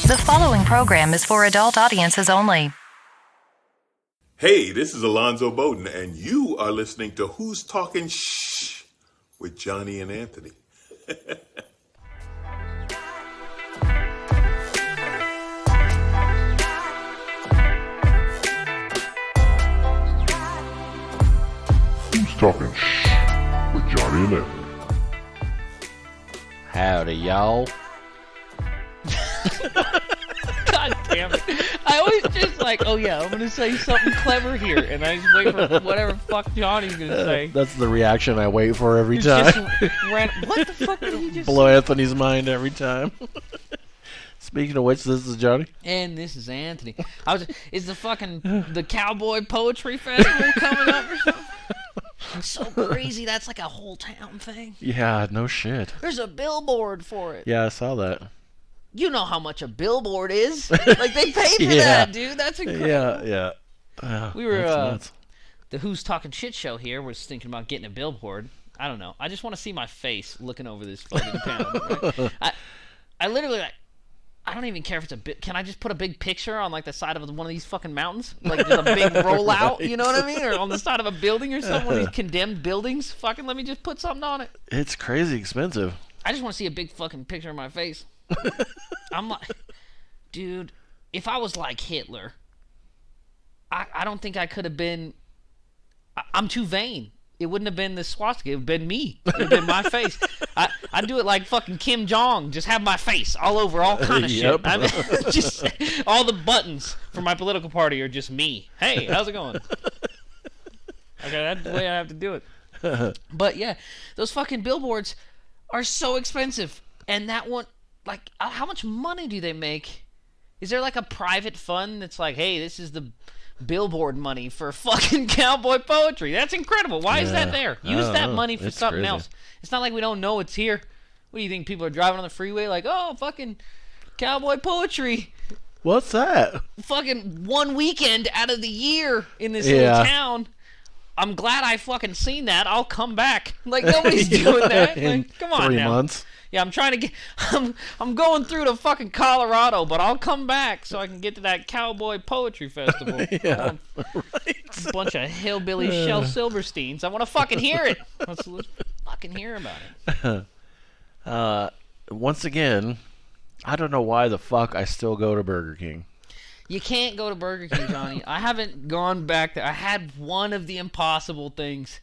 The following program is for adult audiences only. Hey, this is Alonzo Bowden, and you are listening to Who's Talking Shh with Johnny and Anthony. Who's Talking Shh with Johnny and Anthony. Howdy, y'all. God damn it. I always just like, oh yeah, I'm going to say something clever here, and I just wait for whatever fuck Johnny's going to say. That's the reaction I wait for every It's time. just what the fuck did he just Blow say? Anthony's mind every time. Speaking of which, this is Johnny. And this is Anthony. Is the Cowboy Poetry Festival coming up or something? It's so crazy. That's like a whole town thing. Yeah, no shit. There's a billboard for it. Yeah, I saw that. You know how much a billboard is. Like, they paid for that, dude. That's incredible. Yeah. We were, nuts. The Who's Talking Shit show here was thinking about getting a billboard. I don't know. I just want to see my face looking over this fucking town. Right? I literally, like, I don't even care if it's a bit. Can I just put a big picture on, like, the side of one of these fucking mountains? Like, just a big rollout, you know what I mean? Or on the side of a building or something, one of these condemned buildings. Fucking let me just put something on it. It's crazy expensive. I just want to see a big fucking picture of my face. I'm like, dude, if I was like Hitler, I don't think I could have been. I'm too vain. It wouldn't have been the swastika. It would have been me. It would have been my face. I'd do it like fucking Kim Jong. Just have my face all over all kind of shit. I mean, just all the buttons for my political party are just me. Hey, how's it going? Okay, that's the way I have to do it. But yeah, those fucking billboards are so expensive. And that one, like, how much money do they make? Is there like a private fund that's like, hey, this is the billboard money for fucking Cowboy Poetry? That's incredible. Why is that there? Use that money for something crazy. else. It's not like we don't know it's here. What do you think? People are driving on the freeway like, oh, fucking Cowboy Poetry. What's that? Fucking one weekend out of the year in this little town. I'm glad I fucking seen that. I'll come back. Like, nobody's doing that. Like, come on 3 now. months. Yeah, I'm trying to get. I'm going through to fucking Colorado, but I'll come back so I can get to that Cowboy Poetry Festival. Yeah, A bunch of hillbilly Shel Silversteins. I want to fucking hear it. Let's fucking hear about it. Once again, I don't know why the fuck I still go to Burger King. You can't go to Burger King, Johnny. I haven't gone back there. I had one of the impossible things,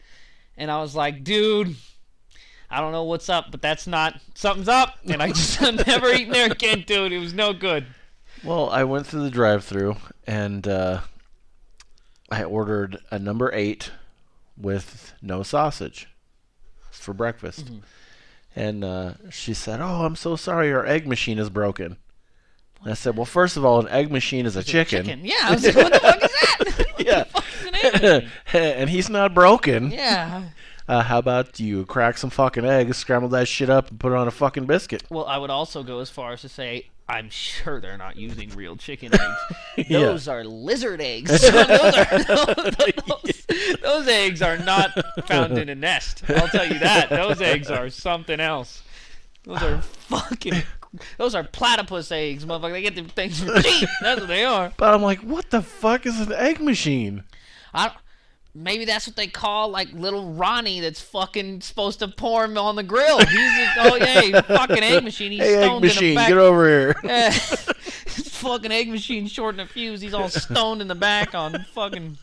and I was like, dude, I don't know what's up, but that's not, something's up, and I'm never eating there again, dude. It was no good. Well, I went through the drive-thru, and I ordered a number 8 with no sausage for breakfast. Mm-hmm. And she said, oh, I'm so sorry, our egg machine is broken. I said, well, first of all, an egg machine is a chicken. Yeah, I was like, what the fuck is that? Yeah. What the fuck is an egg machine? And he's not broken. Yeah. How about you crack some fucking eggs, scramble that shit up, and put it on a fucking biscuit? Well, I would also go as far as to say, I'm sure they're not using real chicken eggs. Those are lizard eggs. Those eggs are not found in a nest. I'll tell you that. Those eggs are something else. Those are platypus eggs, motherfucker. They get them things from cheap. That's what they are. But I'm like, what the fuck is an egg machine? Maybe that's what they call, like, little Ronnie that's fucking supposed to pour him on the grill. He's just, oh, yeah, fucking egg machine. He's hey, stoned egg machine, in the back. get over here. Yeah. Fucking egg machine shorting a fuse. He's all stoned in the back on fucking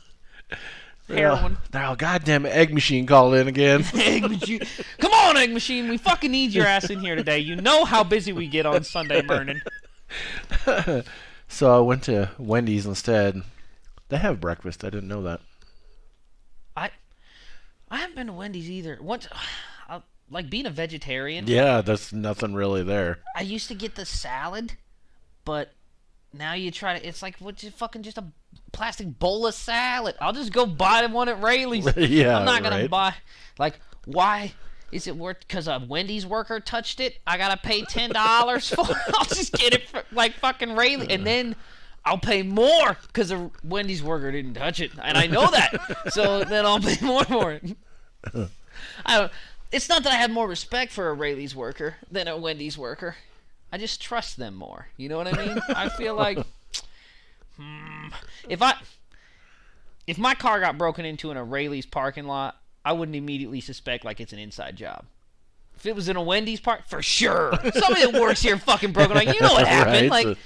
heroin. Now, goddamn egg machine called in again. Egg machine. Come on, egg machine. We fucking need your ass in here today. You know how busy we get on Sunday morning. So I went to Wendy's instead. They have breakfast. I didn't know that. I haven't been to Wendy's either. Once, like being a vegetarian. Yeah, there's nothing really there. I used to get the salad, but now you try to. It's like fucking just a plastic bowl of salad. I'll just go buy one at Rayleigh's. Yeah, I'm not gonna right. buy. Like, why is it worth? Because a Wendy's worker touched it. I gotta pay $10 for it. I'll just get it for, like fucking Rayleigh, and then I'll pay more because a Wendy's worker didn't touch it, and I know that. So then I'll pay more for it. It's not that I have more respect for a Rayleigh's worker than a Wendy's worker. I just trust them more. You know what I mean? I feel like if my car got broken into in a Rayleigh's parking lot, I wouldn't immediately suspect like it's an inside job. If it was in a Wendy's for sure. Somebody that works here fucking broken. Like, you know what happened. Right, like,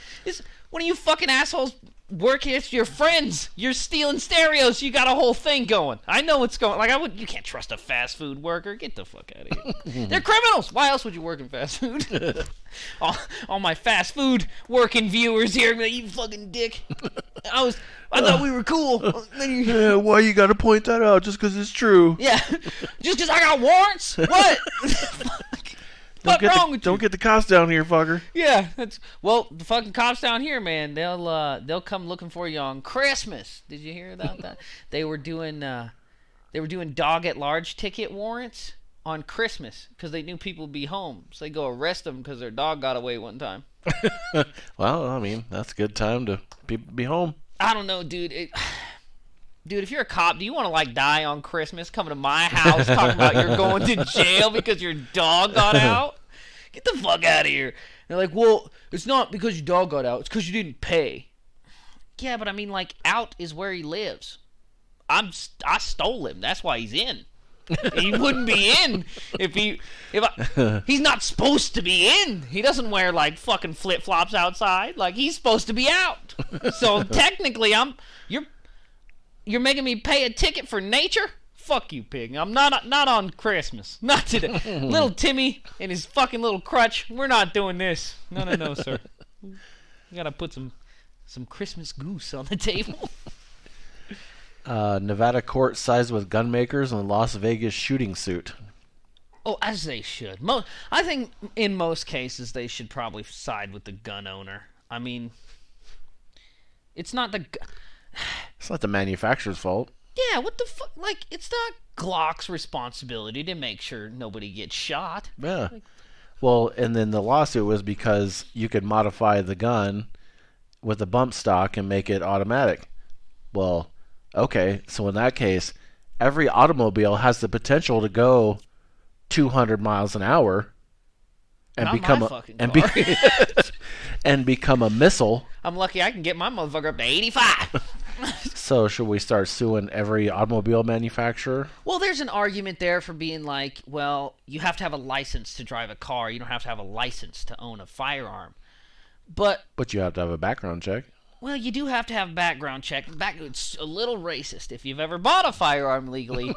one of you fucking assholes work here. It's your friends. You're stealing stereos. You got a whole thing going. I know what's going. Like, you can't trust a fast food worker. Get the fuck out of here. They're criminals. Why else would you work in fast food? all my fast food working viewers here, like, you fucking dick. I thought we were cool. Yeah, why you gotta point that out just because it's true? Yeah, just because I got warrants? What? What's wrong with you? Don't get the cops down here, fucker. Yeah, the fucking cops down here, man. They'll come looking for you on Christmas. Did you hear about that? They were doing dog at large ticket warrants on Christmas because they knew people would be home, so they go arrest them because their dog got away one time. Well, I mean, that's a good time to be home. I don't know, dude. Dude, if you're a cop, do you want to, like, die on Christmas, coming to my house talking about you're going to jail because your dog got out? Get the fuck out of here. And they're like, well, it's not because your dog got out. It's because you didn't pay. Yeah, but I mean, like, out is where he lives. I stole him. That's why he's in. He wouldn't be in he's not supposed to be in. He doesn't wear, fucking flip-flops outside. He's supposed to be out. So technically, you're making me pay a ticket for nature? Fuck you, pig. I'm not on Christmas. Not today. Little Timmy and his fucking little crutch. We're not doing this. No, sir. You gotta put some Christmas goose on the table. Nevada court sides with gunmakers in Las Vegas shooting suit. Oh, as they should. I think in most cases they should probably side with the gun owner. I mean, it's not the manufacturer's fault. Yeah, what the fuck? It's not Glock's responsibility to make sure nobody gets shot. Yeah. Well, and then the lawsuit was because you could modify the gun with a bump stock and make it automatic. Well, okay, so in that case, every automobile has the potential to go 200 miles an hour and become a missile. I'm lucky I can get my motherfucker up to 85. So should we start suing every automobile manufacturer? Well, there's an argument there for being like, well, you have to have a license to drive a car. You don't have to have a license to own a firearm. But you have to have a background check. Well, you do have to have a background check. It's a little racist. If you've ever bought a firearm legally,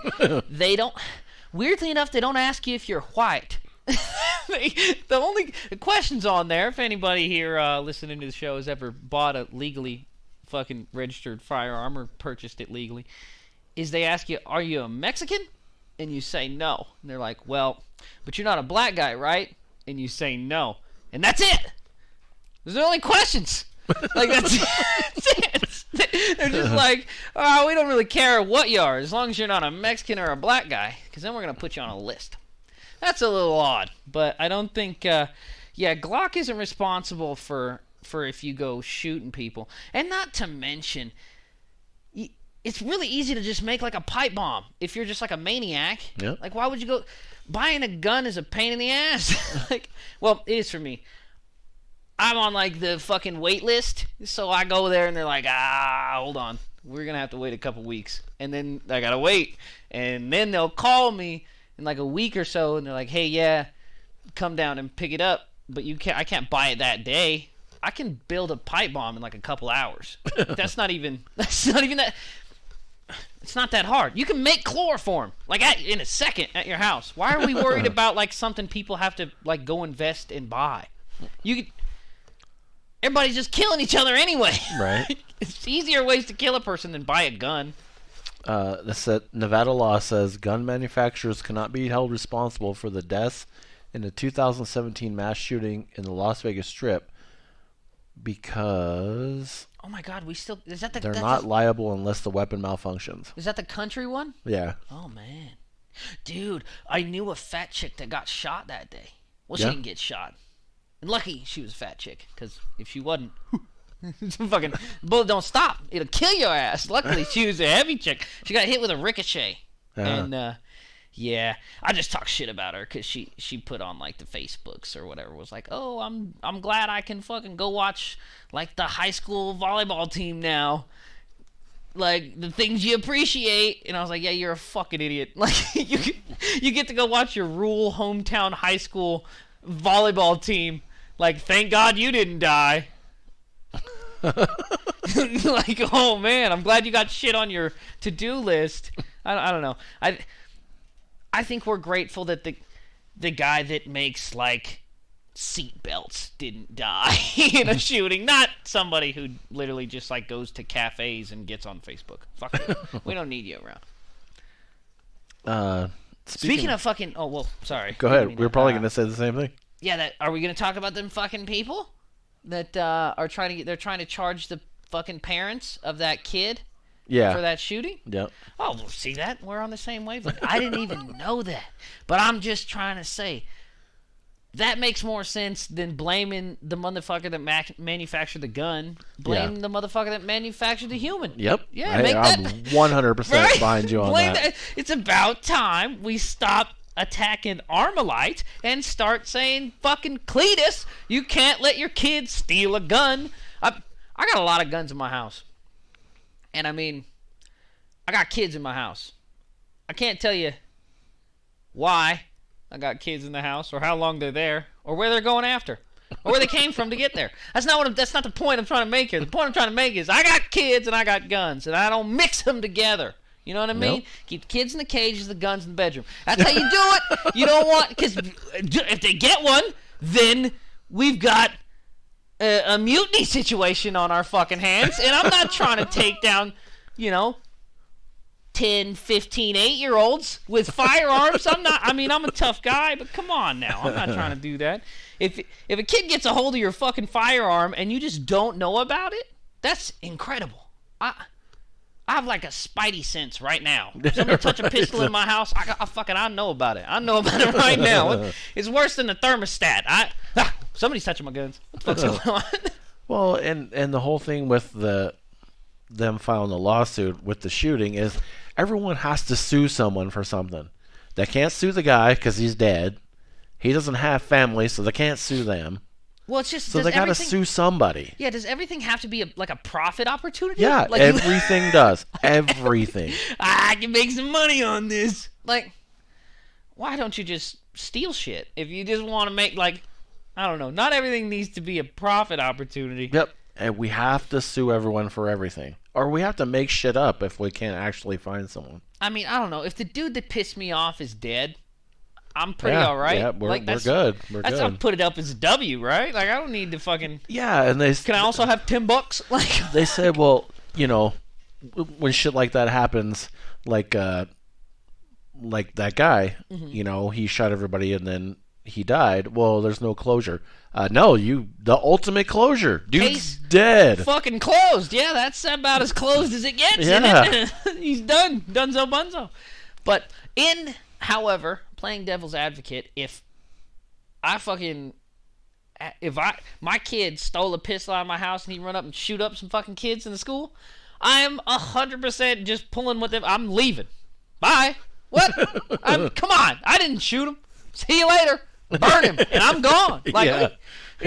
weirdly enough, they don't ask you if you're white. The only questions on there, if anybody here listening to the show has ever bought a legally fucking registered firearm or purchased it legally, is they ask you, are you a Mexican? And you say no. And they're like, well, but you're not a black guy, right? And you say no. And that's it. Those are the only questions. That's it. They're just like, oh, we don't really care what you are as long as you're not a Mexican or a black guy, because then we're going to put you on a list. That's a little odd, but I don't think, Glock isn't responsible for if you go shooting people. And not to mention, it's really easy to just make a pipe bomb if you're just a maniac. Yep. Why would you go? Buying a gun is a pain in the ass. Well, it is for me. I'm on the fucking wait list, so I go there and they're like, hold on, we're gonna have to wait a couple weeks, and then I gotta wait, and then they'll call me in a week or so, and they're like, hey, yeah, come down and pick it up, but I can't buy it that day. I can build a pipe bomb in a couple hours. That's not even that. It's not that hard. You can make chloroform in a second at your house. Why are we worried about something people have to go invest and buy? Everybody's just killing each other anyway. Right. It's easier ways to kill a person than buy a gun. Nevada law says gun manufacturers cannot be held responsible for the deaths in the 2017 mass shooting in the Las Vegas Strip because... Oh my God, they're not liable unless the weapon malfunctions. Is that the country one? Yeah. Oh, man. Dude, I knew a fat chick that got shot that day. Well, she Yeah? didn't get shot. And lucky she was a fat chick, because if she wasn't, fucking bullet don't stop. It'll kill your ass. Luckily, she was a heavy chick. She got hit with a ricochet. Uh-huh. And, Yeah, I just talk shit about her because she put on like the Facebooks or whatever, was like, oh, I'm glad I can fucking go watch like the high school volleyball team now, like the things you appreciate. And I was like, yeah, you're a fucking idiot. Like you get to go watch your rural hometown high school volleyball team. Like, thank God you didn't die. Like, oh man, I'm glad you got shit on your to-do list. I don't know. I think we're grateful that the guy that makes like seat belts didn't die in a shooting, not somebody who literally just like goes to cafes and gets on Facebook. Fuck it. We don't need you around. Speaking of fucking, oh well, sorry. Go ahead. We were probably gonna say the same thing. Yeah, are we gonna talk about them fucking people that are they're trying to charge the fucking parents of that kid? Yeah. For that shooting? Yep. Oh, well, see that? We're on the same wavelength. I didn't even know that. But I'm just trying to say, that makes more sense than blaming the motherfucker that manufactured the gun. Blame the motherfucker that manufactured the human. Yep. Yeah, I'm 100% right? behind you on that. It's about time we stop attacking Armalite and start saying, fucking Cletus, you can't let your kids steal a gun. I got a lot of guns in my house. And I mean, I got kids in my house. I can't tell you why I got kids in the house, or how long they're there, or where they're going after, or where they came from to get there. That's not the point I'm trying to make here. The point I'm trying to make is I got kids and I got guns, and I don't mix them together. You know what I mean? Nope. Keep the kids in the cages, the guns in the bedroom. That's how you do it. You don't want, because if they get one, then we've got a mutiny situation on our fucking hands, and I'm not trying to take down, 10, 15, 8-year-olds with firearms. I'm a tough guy, but come on now. I'm not trying to do that. If a kid gets a hold of your fucking firearm and you just don't know about it, that's incredible. I have like a spidey sense right now. Somebody touch a pistol in my house, I know about it. I know about it right now. It's worse than the thermostat. Somebody's touching my guns. What the fuck's going on? Well, and the whole thing with them filing the lawsuit with the shooting is everyone has to sue someone for something. They can't sue the guy because he's dead. He doesn't have family, so they can't sue them. Well, it's just so they got to sue somebody. Yeah, does everything have to be like a profit opportunity? Yeah, like everything does. Everything. I can make some money on this. Like, why don't you just steal shit if you just want to make, like, I don't know. Not everything needs to be a profit opportunity. Yep. And we have to sue everyone for everything. Or we have to make shit up if we can't actually find someone. I mean, I don't know. If the dude that pissed me off is dead, I'm pretty all right. Yeah, we're good. I'll put it up as a W, right? Like, I don't need to fucking... Yeah, and Can I also have $10? Like, they say, well, when shit like that happens, like that guy, he shot everybody and then he died. Well, there's no closure. No, the ultimate closure. Dude's Case dead. Fucking closed. Yeah, that's about as closed as it gets. Yeah. He's done. Dunzo bunzo. But however, playing devil's advocate, if my kid stole a pistol out of my house and he run up and shoot up some fucking kids in the school, I'm 100% just pulling with them. I'm leaving. Bye. What? Come on. I didn't shoot him. See you later. Burn him, and I'm gone. Like, yeah.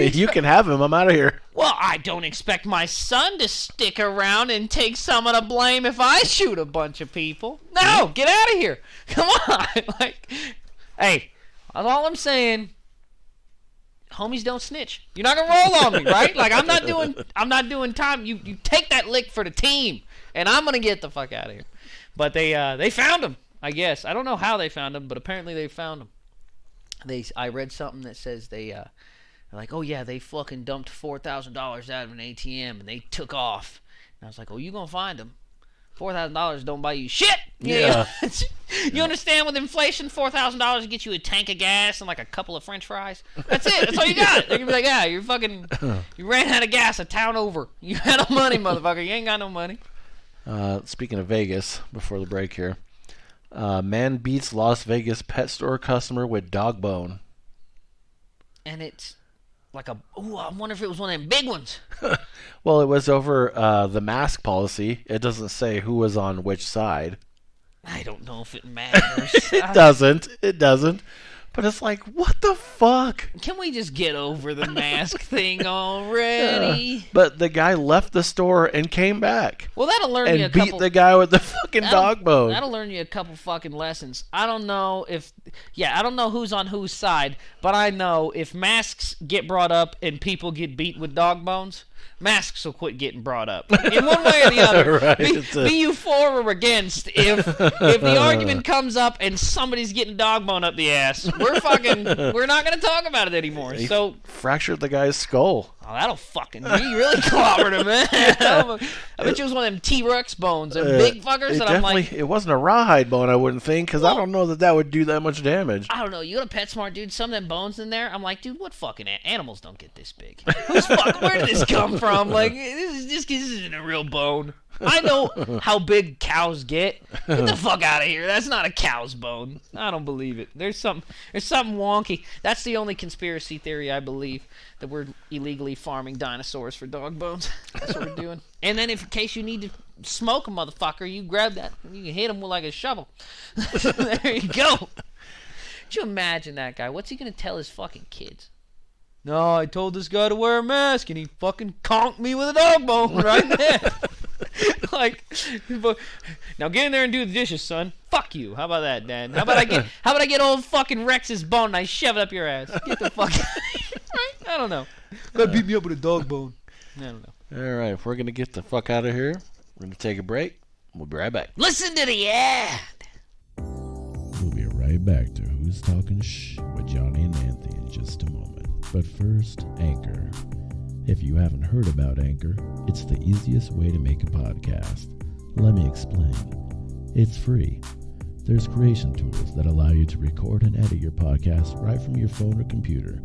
You can have him. I'm out of here. Well, I don't expect my son to stick around and take some of the blame if I shoot a bunch of people. No, get out of here. Come on. Like, hey, that's all I'm saying. Homies don't snitch. You're not gonna roll on me, right? Like, I'm not doing time. You take that lick for the team, and I'm gonna get the fuck out of here. But they found him, I guess. I don't know how they found him, but apparently they found him. I read something that says they're like, oh yeah, they fucking dumped $4,000 out of an ATM and they took off. And I was like, oh, you gonna find them? $4,000 don't buy you shit. Yeah. You understand? With inflation, $4,000 to get you a tank of gas and like a couple of French fries. That's it. That's all you got. They're gonna be like, yeah, you ran out of gas a town over. You had no money, motherfucker. You ain't got no money. Speaking of Vegas, before the break here. Man beats Las Vegas pet store customer with dog bone. And it's like I wonder if it was one of them big ones. Well, it was over the mask policy. It doesn't say who was on which side. I don't know if it matters. It doesn't. It doesn't. But it's like, what the fuck? Can we just get over the mask thing already? But the guy left the store and came back. Well, that'll learn and you a beat couple. the guy with the fucking dog bone. That'll learn you a couple fucking lessons. I don't know I don't know who's on whose side, but I know if masks get brought up and people get beat with dog bones, masks will quit getting brought up. In one way or the other. Right, be you for or against. If the argument comes up and somebody's getting dog bone up the ass, we're not going to talk about it anymore. He So fractured the guy's skull. oh, that'll fucking be really clobbered him, man. I bet you it was one of them T-Rex bones, and big fuckers. It And I'm like, definitely, it wasn't a rawhide bone, I wouldn't think, because I Well- don't know that would do that much damage. I don't know. You go to PetSmart, dude. Some of them bones in there. I'm like, dude, what fucking animals don't get this big? Where did this come from? Like, this isn't a real bone. I know how big cows get. Get the fuck out of here. That's not a cow's bone. I don't believe it. There's something wonky. That's the only conspiracy theory I believe, that we're illegally farming dinosaurs for dog bones. That's what we're doing. And then, in case you need to smoke a motherfucker, you grab that and you can hit him with like a shovel. There you go. Could you imagine that guy? What's he gonna tell his fucking kids? No, I told this guy to wear a mask, and he fucking conked me with a dog bone right there. Like, now get in there and do the dishes, son. Fuck you. How about that, Dad? How about I get old fucking Rex's bone and I shove it up your ass? Get the fuck out of here. Right? I don't know. Guy beat me up with a dog bone. I don't know. All right, if we're going to get the fuck out of here, we're going to take a break. We'll be right back. Listen to the ad. We'll be right back to Who's Talking Shh with Johnny and Anthony in just a moment. But first, Anchor. If you haven't heard about Anchor, it's the easiest way to make a podcast. Let me explain. It's free. There's creation tools that allow you to record and edit your podcast right from your phone or computer.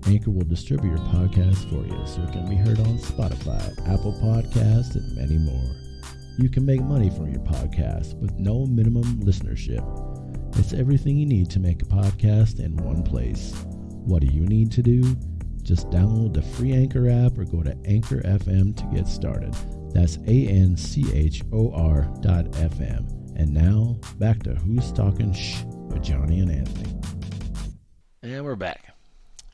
Anchor will distribute your podcast for you so it can be heard on Spotify, Apple Podcasts, and many more. You can make money from your podcast with no minimum listenership. It's everything you need to make a podcast in one place. What do you need to do? Just download the free Anchor app or go to Anchor FM to get started. That's ANCHOR.FM. And now, back to Who's Talking Shh with Johnny and Anthony. And we're back.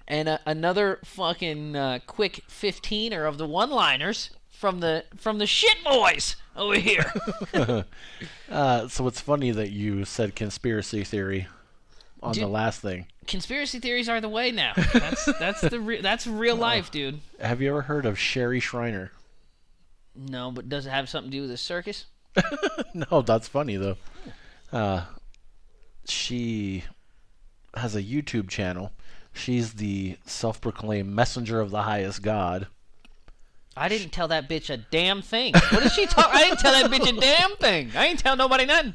And another fucking quick 15er of the one-liners from the shit boys over here. So it's funny that you said conspiracy theory on the last thing. Conspiracy theories are the way now. That's real life, dude. Have you ever heard of Sherry Shriner? No, but does it have something to do with a circus? No, that's funny though. She has a YouTube channel. She's the self-proclaimed messenger of the highest God. I didn't tell that bitch a damn thing. What did she talk? I didn't tell that bitch a damn thing. I ain't tell nobody nothing.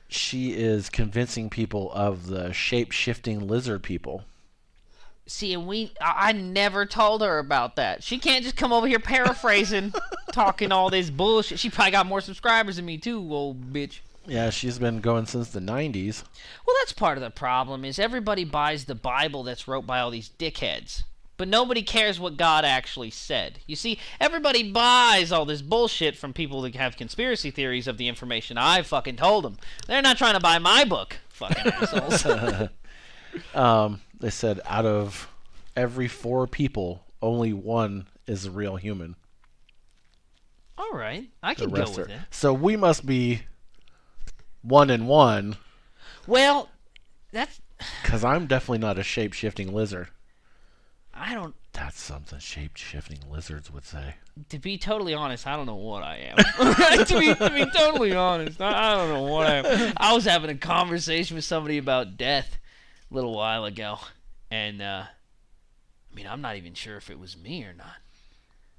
She is convincing people of the shape-shifting lizard people. See, and I never told her about that. She can't just come over here paraphrasing, talking all this bullshit. She probably got more subscribers than me too, old bitch. Yeah, she's been going since the 90s. Well, that's part of the problem, is everybody buys the Bible that's wrote by all these dickheads. But nobody cares what God actually said. You see, everybody buys all this bullshit from people that have conspiracy theories of the information I fucking told them. They're not trying to buy my book, fucking assholes. They said out of every 4 people, only 1 is a real human. All right, I can go with it. So we must be 1 and 1. Well, that's... Because I'm definitely not a shape-shifting lizard. I don't... That's something shape-shifting lizards would say. To be totally honest, I don't know what I am. to be totally honest, I don't know what I am. I was having a conversation with somebody about death a little while ago, and I'm not even sure if it was me or not.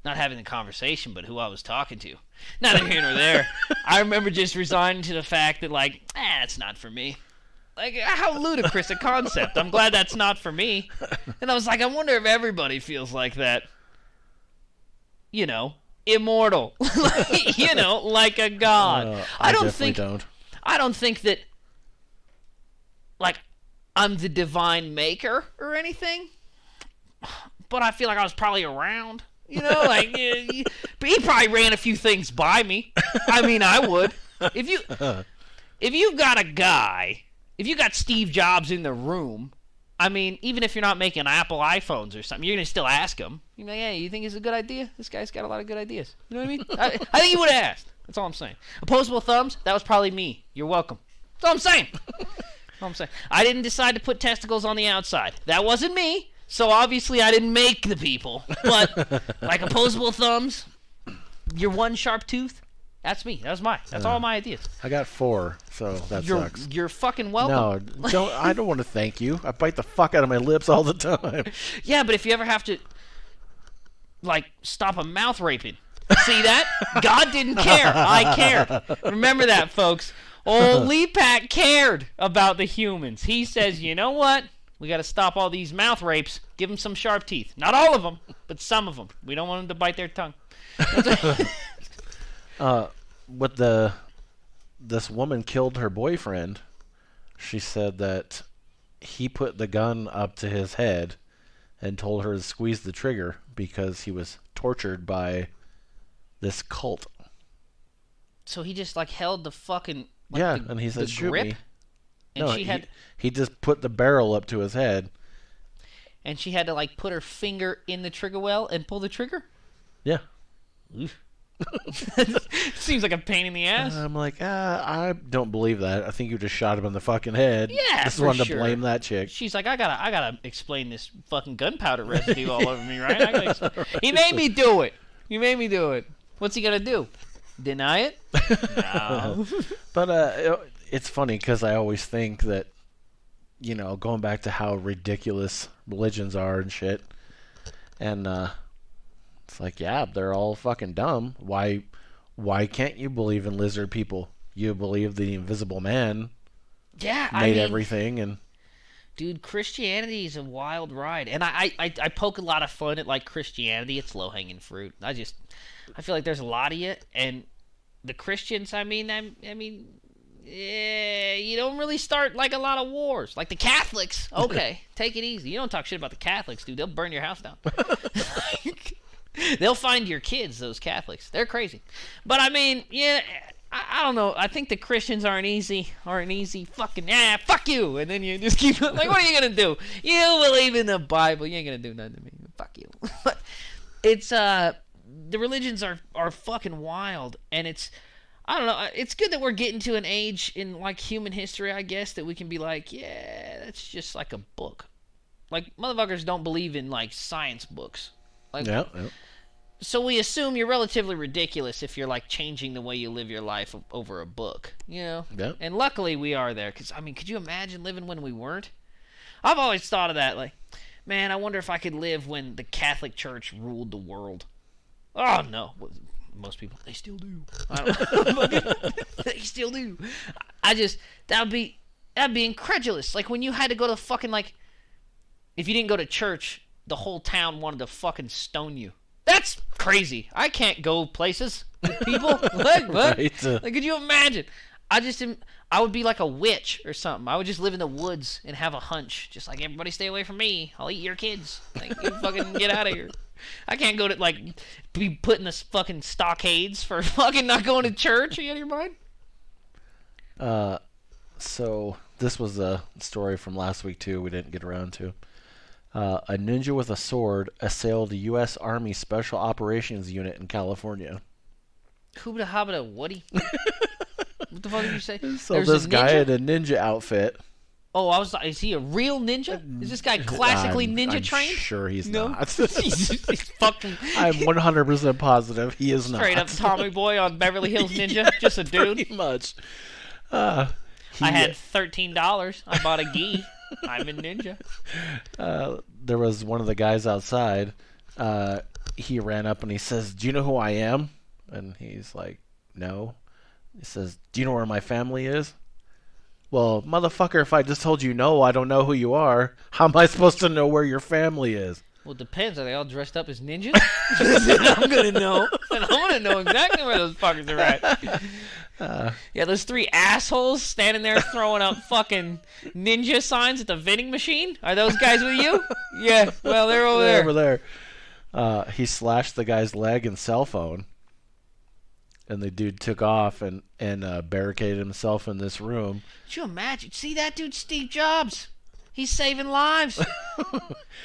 Not having the conversation, but who I was talking to. Neither here nor there. I remember just resigning to the fact that, like, it's not for me. Like, how ludicrous a concept. I'm glad that's not for me. And I was like, I wonder if everybody feels like that. You know, immortal. You know, like a god. I don't think that, like, I'm the divine maker or anything. But I feel like I was probably around. You know, like, but he probably ran a few things by me. I mean, I would. If if you've got a guy, if you got Steve Jobs in the room, I mean, even if you're not making Apple iPhones or something, you're going to still ask him. You're like, hey, you think it's a good idea? This guy's got a lot of good ideas. You know what I mean? I think he would have asked. That's all I'm saying. Opposable thumbs, that was probably me. You're welcome. That's all I'm saying. I didn't decide to put testicles on the outside. That wasn't me. So obviously I didn't make the people. But like opposable thumbs, your one sharp tooth, that's me. That was mine. That's all my ideas. I got 4, so that sucks. You're fucking welcome. No, I don't want to thank you. I bite the fuck out of my lips all the time. Yeah, but if you ever have to, like, stop a mouth raping, see that? God didn't care. I cared. Remember that, folks. Old Leapak cared about the humans. He says, you know what? We got to stop all these mouth rapes. Give them some sharp teeth. Not all of them, but some of them. We don't want them to bite their tongue. With this woman killed her boyfriend, she said that he put the gun up to his head and told her to squeeze the trigger because he was tortured by this cult. So he just like held the fucking and he said, "Shoot me." And no, he just put the barrel up to his head, and she had to like put her finger in the trigger well and pull the trigger. Yeah. Seems like a pain in the ass. I'm like, I don't believe that. I think you just shot him in the fucking head. Yeah, just for wanted sure. to blame that chick. She's like, I gotta explain this fucking gunpowder residue all over me, right? Right. He made me do it. What's he gonna do? Deny it? No. But it's funny because I always think that, you know, going back to how ridiculous religions are and shit, and it's like, yeah, they're all fucking dumb. Why can't you believe in lizard people? You believe the Invisible Man made everything, and dude, Christianity is a wild ride, and I poke a lot of fun at like Christianity. It's low hanging fruit. I feel like there's a lot of it, and the Christians. I mean, you don't really start like a lot of wars. Like the Catholics, okay, take it easy. You don't talk shit about the Catholics, dude. They'll burn your house down. They'll find your kids, those Catholics. They're crazy. But I mean, yeah, I don't know. I think the Christians aren't easy fucking, fuck you. And then you just keep, like, what are you going to do? You believe in the Bible. You ain't going to do nothing to me. Fuck you. But it's, the religions are fucking wild. And it's, I don't know. It's good that we're getting to an age in, like, human history, I guess, that we can be like, yeah, that's just like a book. Like, motherfuckers don't believe in, like, science books. Like, yeah. So we assume you're relatively ridiculous if you're like changing the way you live your life over a book, you know? Yeah. And luckily we are there, because I mean, could you imagine living when we weren't? I've always thought of that, like, man, I wonder if I could live when the Catholic Church ruled the world. Oh no, most people, they still do. I don't know. They still do. That'd be incredulous. Like when you had to go to fucking, like, if you didn't go to church, the whole town wanted to fucking stone you. That's crazy. I can't go places with people. What? Right. Like, could you imagine? I would be like a witch or something. I would just live in the woods and have a hunch. Just like, everybody stay away from me. I'll eat your kids. Like, you fucking get out of here. I can't go to, like, be put in the fucking stockades for fucking not going to church. Are you out of your mind? So this was a story from last week, too, we didn't get around to. A ninja with a sword assailed a U.S. Army Special Operations Unit in California. Hoobda Hobbida Woody? What the fuck did you say? So There's this a guy ninja? had a ninja outfit. Oh, I was like, is he a real ninja? Is this guy classically ninja I'm trained? Sure he's No. not. he's fucking I'm 100% positive he is not. straight up Tommy Boy on Beverly Hills Ninja. Just a dude. Pretty much. I had $13. I bought a gi. I'm a ninja. There was one of the guys outside. He ran up and he says, "Do you know who I am?" And he's like, "No." He says, "Do you know where my family is?" "Well, motherfucker, if I just told you no, I don't know who you are. How am I supposed to know where your family is?" Well, it depends. Are they all dressed up as ninjas? I'm gonna know. And I'm gonna know exactly where those fuckers are at. Yeah, those 3 assholes standing there throwing up fucking ninja signs at the vending machine. Are those guys with you? Yeah. Well, they're over there. He slashed the guy's leg and cell phone. and the dude took off and barricaded himself in this room. Could you imagine? See that dude, Steve Jobs? He's saving lives.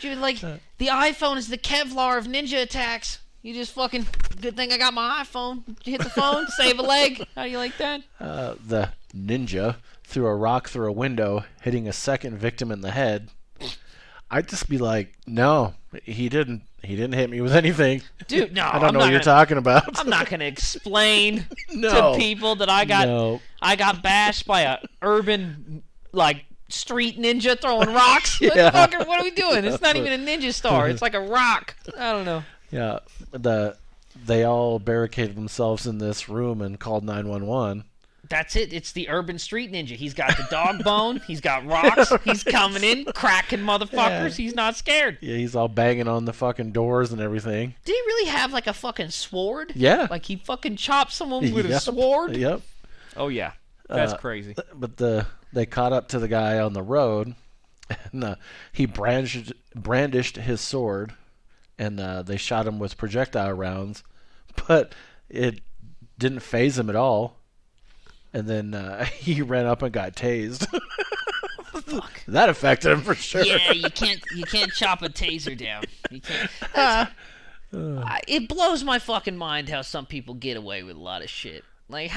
Dude, like, the iPhone is the Kevlar of ninja attacks. You just fucking, good thing I got my iPhone. You hit the phone, save a leg. How do you like that? The ninja threw a rock through a window, hitting a second victim in the head. I'd just be like, no, he didn't hit me with anything. Dude, no. I don't know what you're talking about. I'm not going to explain to people that I got bashed by a urban, like, street ninja throwing rocks. Yeah. What are we doing? It's not even a ninja star. It's like a rock. I don't know. Yeah, they all barricaded themselves in this room and called 911. That's it. It's the urban street ninja. He's got the dog bone. He's got rocks. He's coming in, cracking motherfuckers. Yeah. He's not scared. Yeah, he's all banging on the fucking doors and everything. Did he really have like a fucking sword? Yeah. Like he fucking chopped someone with a sword? Yep. Oh, yeah. That's crazy. But they caught up to the guy on the road, and he brandished his sword, and they shot him with projectile rounds, but it didn't faze him at all. And then he ran up and got tased. Fuck. That affected him for sure. Yeah, you can't chop a taser down. You can't. It blows my fucking mind how some people get away with a lot of shit. Like,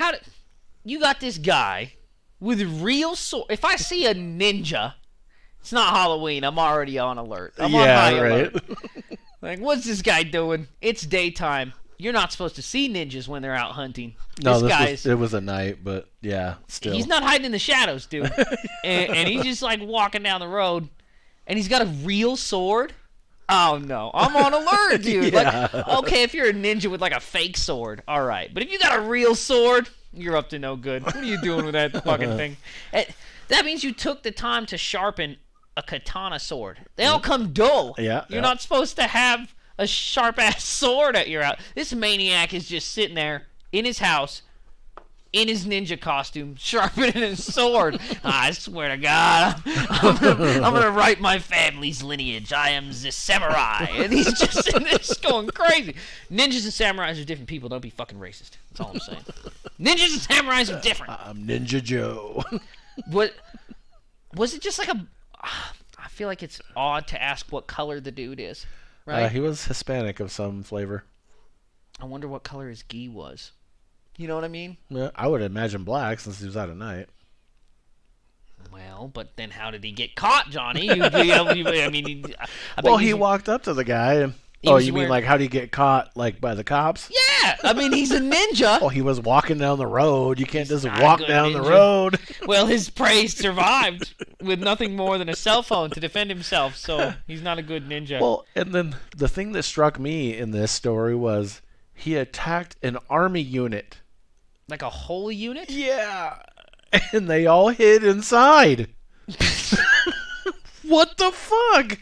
you got this guy with a real sword. If I see a ninja, it's not Halloween. I'm already on alert. I'm on high alert. Like, what's this guy doing? It's daytime. You're not supposed to see ninjas when they're out hunting. No, it was a night, but yeah, still. He's not hiding in the shadows, dude. and he's just like walking down the road, and he's got a real sword. Oh no, I'm on alert, dude. Yeah. Like, okay, if you're a ninja with like a fake sword, all right. But if you got a real sword, you're up to no good. What are you doing with that fucking thing? That means you took the time to sharpen a katana sword. They all come dull. Yeah. You're not supposed to have a sharp-ass sword at your house. This maniac is just sitting there in his house, in his ninja costume, sharpening his sword. I swear to God, I'm gonna write my family's lineage. I am the samurai. And he's just sitting there just going crazy. Ninjas and samurais are different people. Don't be fucking racist. That's all I'm saying. Ninjas and samurais are different. I'm Ninja Joe. What was it? Just like I feel like it's odd to ask what color the dude is. Right? He was Hispanic of some flavor. I wonder what color his gi was. You know what I mean? Yeah, I would imagine black since he was out at night. Well, but then how did he get caught, Johnny? I mean, he walked up to the guy and... Oh, you mean like how did he get caught, like by the cops? Yeah, I mean he's a ninja. Oh, he was walking down the road. You can't just walk down the road. Well, his prey survived with nothing more than a cell phone to defend himself, so he's not a good ninja. Well, and then the thing that struck me in this story was he attacked an army unit. Like a whole unit? Yeah, and they all hid inside. What the fuck?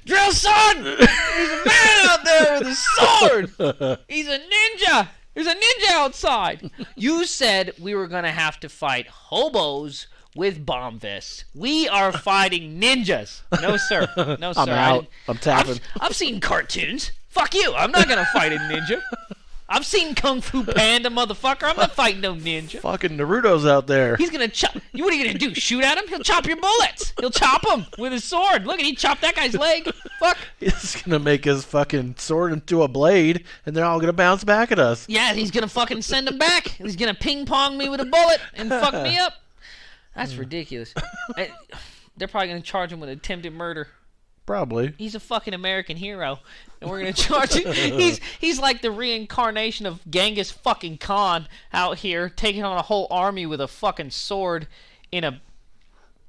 Drill son! There's a man out there with a sword! He's a ninja! There's a ninja outside! You said we were going to have to fight hobos with bomb vests. We are fighting ninjas. No, sir. No, sir. I'm out. I'm tapping. I've seen cartoons. Fuck you. I'm not going to fight a ninja. I've seen Kung Fu Panda, motherfucker. I'm not fighting no ninja. Fucking Naruto's out there. He's gonna chop. What are you gonna do? Shoot at him? He'll chop your bullets. He'll chop him with his sword. Look, he chopped that guy's leg. Fuck. He's gonna make his fucking sword into a blade, and they're all gonna bounce back at us. Yeah, he's gonna fucking send him back. He's gonna ping pong me with a bullet and fuck me up. That's ridiculous. They're probably gonna charge him with attempted murder. Probably. He's a fucking American hero, and we're gonna charge him. He's like the reincarnation of Genghis fucking Khan out here, taking on a whole army with a fucking sword in a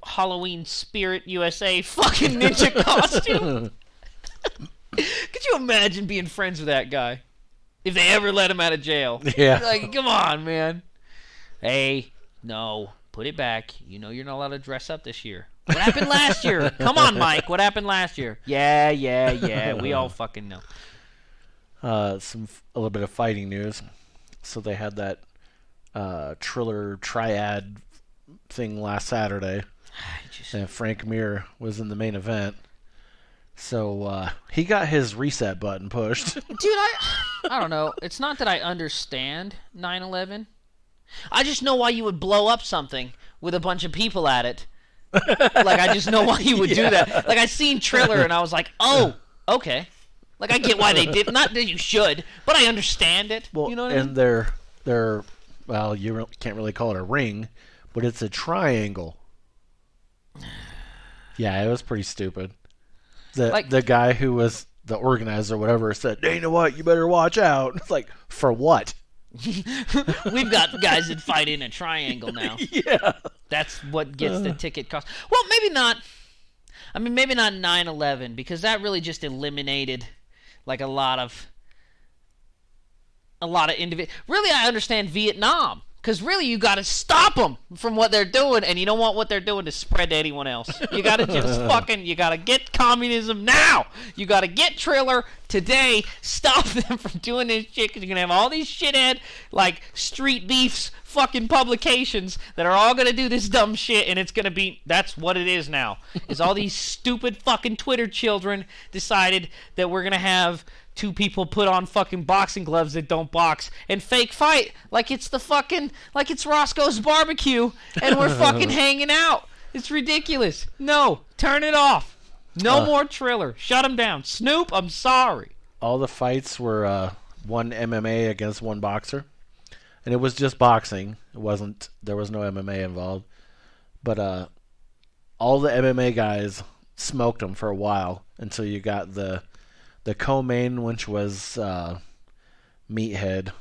Halloween Spirit USA fucking ninja costume. Could you imagine being friends with that guy? If they ever let him out of jail. Yeah. Like, come on, man. Hey, no, put it back. You know you're not allowed to dress up this year. What happened last year? Come on, Mike. What happened last year? Yeah. We all fucking know. A little bit of fighting news. So they had that Triller Triad thing last Saturday, and Frank Mir was in the main event. So he got his reset button pushed. Dude, I don't know. It's not that I understand 9/11. I just know why you would blow up something with a bunch of people at it. Like, I just know why you would do that. Like, I seen Triller, and I was like, oh, okay. Like, I get why they did. Not that you should, but I understand it. Well, you know what I mean? and they're well, can't really call it a ring, but it's a triangle. Yeah, it was pretty stupid. The guy who was the organizer or whatever said, "Hey, you know what? You better watch out." It's like, for what? We've got guys that fight in a triangle now. Yeah. That's what gets the ticket cost. Well, maybe not. I mean, maybe not 9/11, because that really just eliminated like a lot of individual. Really, I understand Vietnam, because really you got to stop them from what they're doing, and you don't want what they're doing to spread to anyone else. You got to just you got to get communism now. You got to get Triller today. Stop them from doing this shit, because you're gonna have all these shithead like Street Beefs fucking publications that are all gonna do this dumb shit, and it's gonna be, that's what it is now. Is all these stupid fucking Twitter children decided that we're gonna have two people put on fucking boxing gloves that don't box and fake fight like it's Roscoe's barbecue and we're fucking hanging out. It's ridiculous. No, turn it off. No more Triller. Shut him down. Snoop, I'm sorry. All the fights were one MMA against one boxer, and it was just boxing. There was no MMA involved, but all the MMA guys smoked them for a while until you got the co-main, which was Meathead.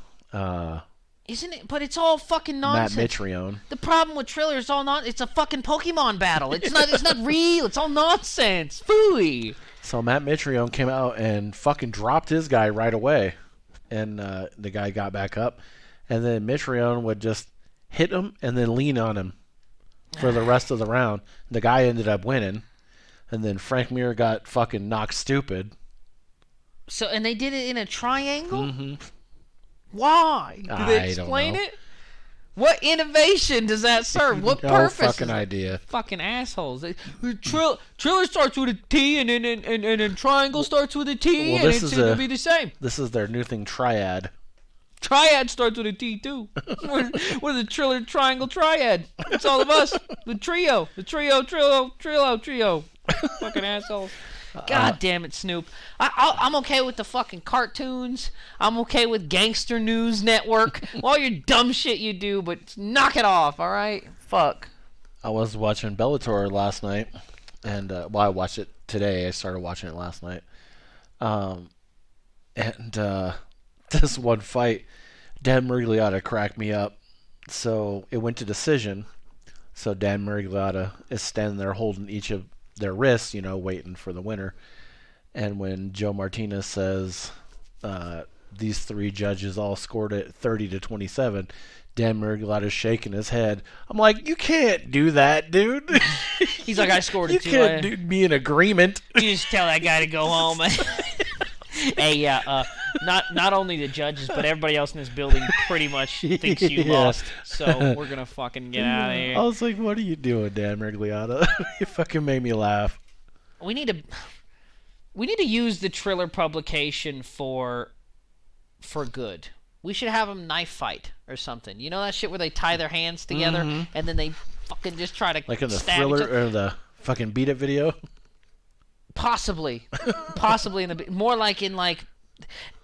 Isn't it? But it's all fucking nonsense. Matt Mitrione. The problem with Triller is it's a fucking Pokemon battle. It's not real. It's all nonsense. Phooey. So Matt Mitrione came out and fucking dropped his guy right away, and the guy got back up, and then Mitrione would just hit him and then lean on him for the rest of the round. The guy ended up winning, and then Frank Mir got fucking knocked stupid. So, and they did it in a triangle? Mm-hmm. Why? Did they explain it? What innovation does that serve? What purpose? No fucking idea. Fucking assholes. Triller starts with a T, and then triangle starts with a T, and it's going to be the same. This is their new thing, Triad. Triad starts with a T, too. We're the Triller Triangle Triad. It's all of us. The trio. The trio. Fucking assholes. God damn it, Snoop. I'm okay with the fucking cartoons. I'm okay with Gangster News Network. All your dumb shit you do, but knock it off, all right? Fuck. I was watching Bellator last night, and I watched it today. I started watching it last night. This one fight, Dan Miragliotta cracked me up. So it went to decision. So Dan Miragliotta is standing there holding each of their wrists, waiting for the winner. And when Joe Martinez says these three judges all scored it 30-27, Dan Miragliotta's shaking his head. I'm like, you can't do that, dude. He's like, I scored it too. You can't be in agreement. You just tell that guy to go home. Hey, not only the judges, but everybody else in this building pretty much thinks you lost. So we're gonna fucking get out of here. I was like, "What are you doing, Dan Miragliotta?" You fucking made me laugh. We need to use the Triller publication for good. We should have them knife fight or something. You know that shit where they tie their hands together and then they fucking just try to like in the stab Thriller each other. or the fucking Beat It video. Possibly in the more like in like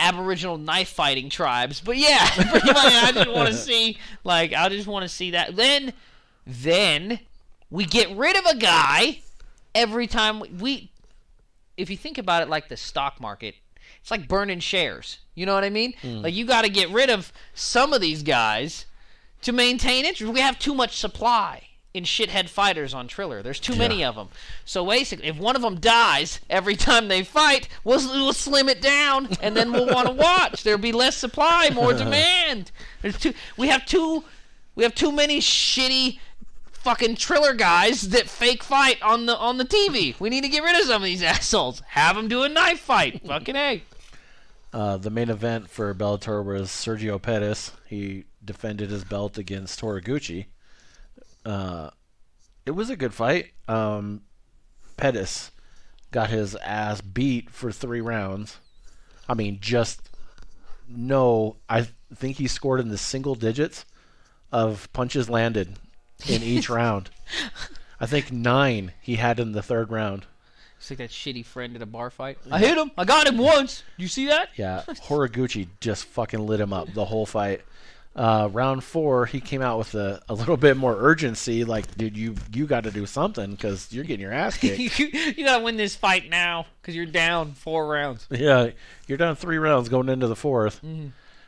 Aboriginal knife fighting tribes, but yeah, pretty much. I just want to see that. Then we get rid of a guy every time we. If you think about it, like the stock market, it's like burning shares. You know what I mean? Like you got to get rid of some of these guys to maintain interest. We have too much supply in shithead fighters on Triller. There's too many of them. So basically, if one of them dies every time they fight, we'll slim it down, and then we'll want to watch. There'll be less supply, more demand. We have too many shitty fucking Triller guys that fake fight on the TV. We need to get rid of some of these assholes. Have them do a knife fight. Fucking A. The main event for Bellator was Sergio Pettis. He defended his belt against Horiguchi. It was a good fight. Pettis got his ass beat for 3 rounds. I mean, just know, I think he scored in the single digits of punches landed in each round. I think 9 he had in the third round. It's like that shitty friend at a bar fight. I hit him. I got him once. You see that? Yeah, Horiguchi just fucking lit him up the whole fight. Round 4, he came out with a little bit more urgency. Like, dude, you got to do something because you're getting your ass kicked. You got to win this fight now because you're down 4 rounds. Yeah, you're down 3 rounds going into the 4th. Mm-hmm.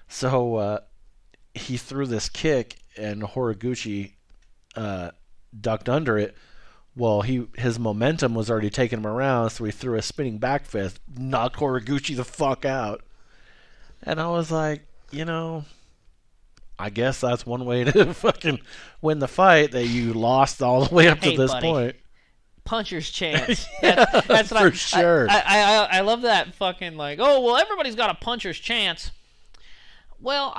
So he threw this kick, and Horiguchi ducked under it. Well, his momentum was already taking him around, so he threw a spinning back fist, knocked Horiguchi the fuck out. And I was like, I guess that's one way to fucking win the fight, that you lost all the way up to this point. Puncher's chance. That's for sure. I love that fucking like, oh, well, everybody's got a puncher's chance. Well,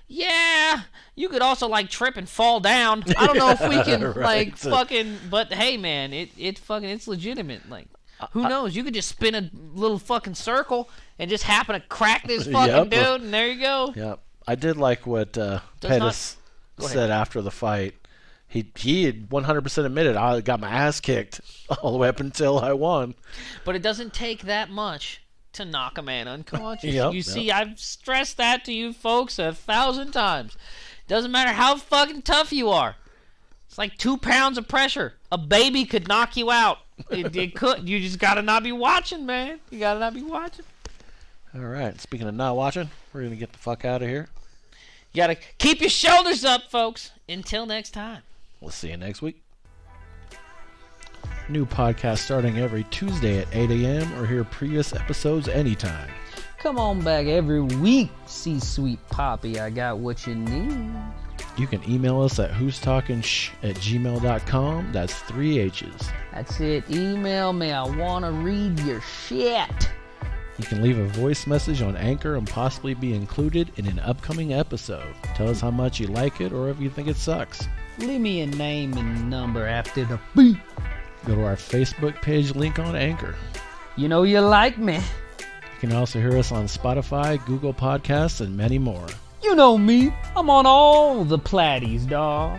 yeah, you could also like trip and fall down. I don't know if we can fucking, but hey, man, it's legitimate. Like, who knows? You could just spin a little fucking circle and just happen to crack this fucking dude, and there you go. Yep. I did like what Pettis said after the fight. He had 100% admitted, I got my ass kicked all the way up until I won. But it doesn't take that much to knock a man unconscious. Yep, See, I've stressed that to you folks 1,000 times. Doesn't matter how fucking tough you are. It's like 2 pounds of pressure. A baby could knock you out. It could. You just gotta not be watching, man. You gotta not be watching. All right. Speaking of not watching, we're gonna get the fuck out of here. You gotta keep your shoulders up, folks. Until next time. We'll see you next week. New podcast starting every Tuesday at 8 a.m. or hear previous episodes anytime. Come on back every week, C-Sweet Poppy. I got what you need. You can email us at who'stalkingsh@gmail.com. That's 3 H's. That's it. Email me. I want to read your shit. You can leave a voice message on Anchor and possibly be included in an upcoming episode. Tell us how much you like it or if you think it sucks. Leave me a name and number after the beep. Go to our Facebook page link on Anchor. You know you like me. You can also hear us on Spotify, Google Podcasts, and many more. You know me. I'm on all the platties, dawg.